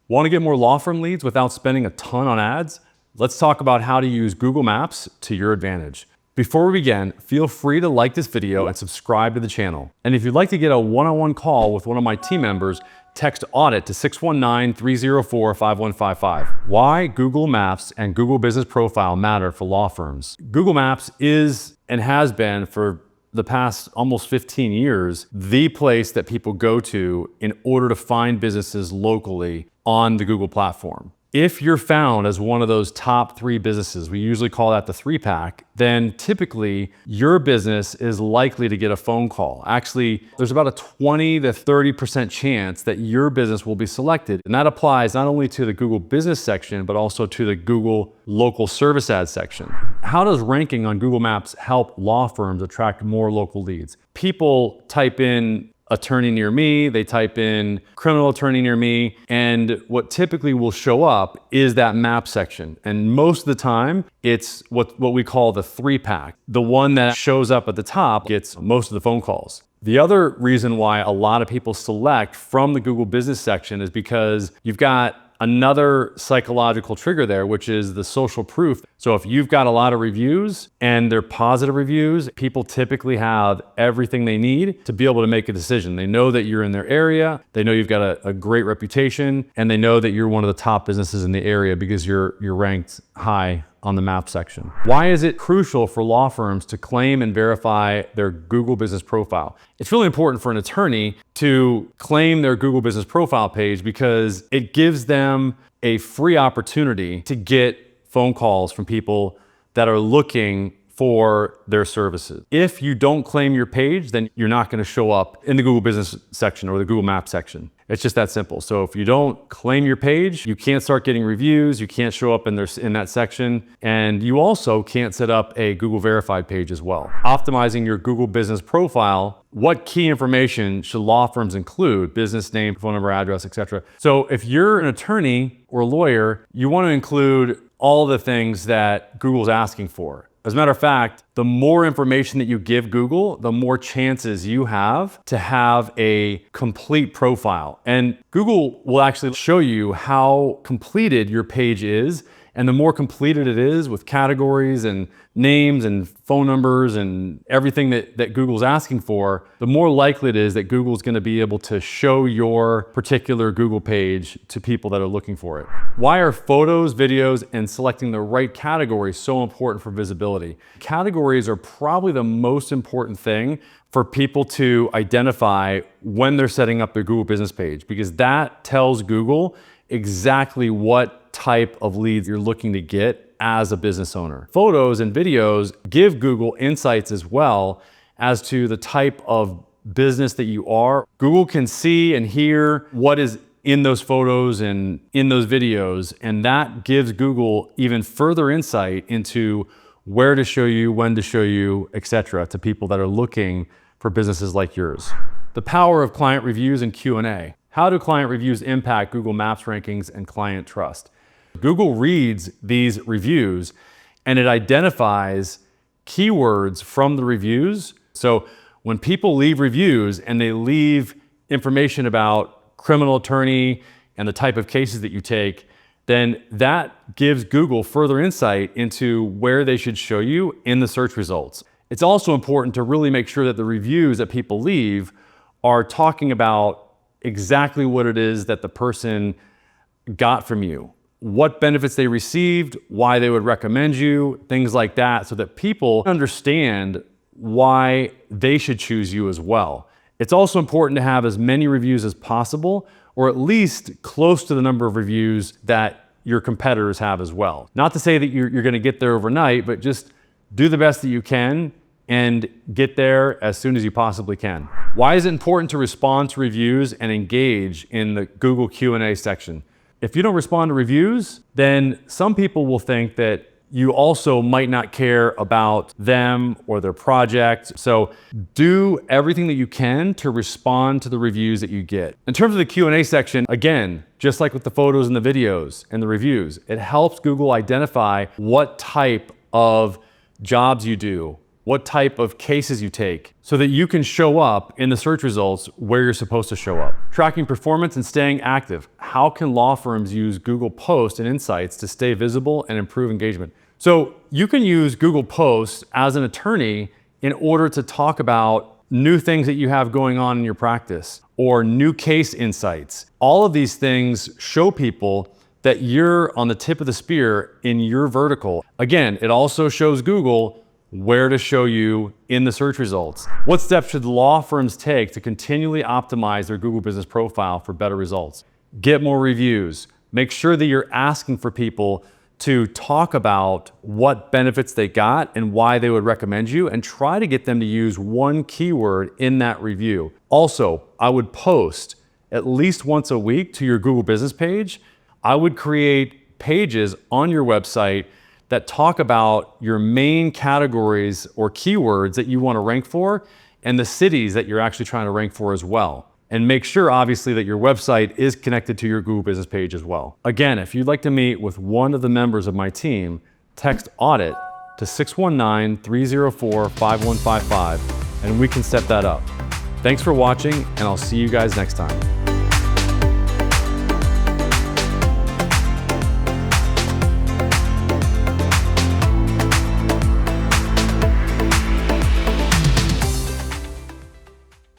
Want to get more law firm leads without spending a ton on ads? Let's talk about how to use Google Maps to your advantage. Before we begin, feel free to like this video and subscribe to the channel. And if you'd like to get a one-on-one call with one of my team members, text Audit to 619-304-5155. Why Google Maps and Google Business Profile matter for law firms. Google Maps is and has been for the past almost 15 years, the place that people go to in order to find businesses locally on the Google platform. If you're found as one of those top 3 businesses, we usually call that the 3-pack, then typically your business is likely to get a phone call. Actually, there's about a 20 to 30% chance that your business will be selected. And that applies not only to the Google Business section, but also to the Google Local Service Ads section. How does ranking on Google Maps help law firms attract more local leads? People type in attorney near me, they type in criminal attorney near me, and what typically will show up is that map section. And most of the time, it's what we call the 3-pack. The one that shows up at the top gets most of the phone calls. The other reason why a lot of people select from the Google Business section is because you've got another psychological trigger there, which is the social proof. So if you've got a lot of reviews and they're positive reviews, people typically have everything they need to be able to make a decision. They know that you're in their area, they know you've got a great reputation, and they know that you're one of the top businesses in the area because you're ranked high on the map section. Why is it crucial for law firms to claim and verify their Google Business Profile? It's really important for an attorney to claim their Google Business Profile page because it gives them a free opportunity to get phone calls from people that are looking for their services. If you don't claim your page, then you're not going to show up in the Google Business section or the Google Maps section. It's just that simple. So if you don't claim your page, you can't start getting reviews, you can't show up in that section, and you also can't set up a Google verified page as well. Optimizing your Google Business Profile, what key information should law firms include? Business name, phone number, address, etc. So if you're an attorney or a lawyer, you want to include all the things that Google's asking for. As a matter of fact, the more information that you give Google, the more chances you have to have a complete profile. And Google will actually show you how completed your page is. And the more completed it is with categories and names and phone numbers and everything that Google's asking for, the more likely it is that Google's going to be able to show your particular Google page to people that are looking for it. Why are photos, videos, and selecting the right categories so important for visibility? Categories are probably the most important thing for people to identify when they're setting up their Google business page, because that tells Google exactly what type of leads you're looking to get as a business owner. Photos and videos give Google insights as well as to the type of business that you are. Google can see and hear what is in those photos and in those videos, and that gives Google even further insight into where to show you, when to show you, etc., to people that are looking for businesses like yours. The power of client reviews and Q&A. How do client reviews impact Google Maps rankings and client trust? Google reads these reviews and it identifies keywords from the reviews. So when people leave reviews and they leave information about criminal attorney and the type of cases that you take, then that gives Google further insight into where they should show you in the search results. It's also important to really make sure that the reviews that people leave are talking about exactly what it is that the person got from you, what benefits they received, why they would recommend you, things like that, so that people understand why they should choose you as well. It's also important to have as many reviews as possible, or at least close to the number of reviews that your competitors have as well. Not to say that you're going to get there overnight, but just do the best that you can and get there as soon as you possibly can. Why is it important to respond to reviews and engage in the Google Q&A section? If you don't respond to reviews, then some people will think that you also might not care about them or their project. So do everything that you can to respond to the reviews that you get. In terms of the Q&A section, again, just like with the photos and the videos and the reviews, it helps Google identify what type of jobs you do, what type of cases you take, so that you can show up in the search results where you're supposed to show up. Tracking performance and staying active. How can law firms use Google Posts and Insights to stay visible and improve engagement? So you can use Google Posts as an attorney in order to talk about new things that you have going on in your practice or new case insights. All of these things show people that you're on the tip of the spear in your vertical. Again, it also shows Google where to show you in the search results. What steps should law firms take to continually optimize their Google business profile for better results? Get more reviews. Make sure that you're asking for people to talk about what benefits they got and why they would recommend you, and try to get them to use one keyword in that review. Also, I would post at least once a week to your Google business page. I would create pages on your website that talk about your main categories or keywords that you want to rank for and the cities that you're actually trying to rank for as well. And make sure, obviously, that your website is connected to your Google business page as well. Again, if you'd like to meet with one of the members of my team, text Audit to 619-304-5155 and we can set that up. Thanks for watching, and I'll see you guys next time.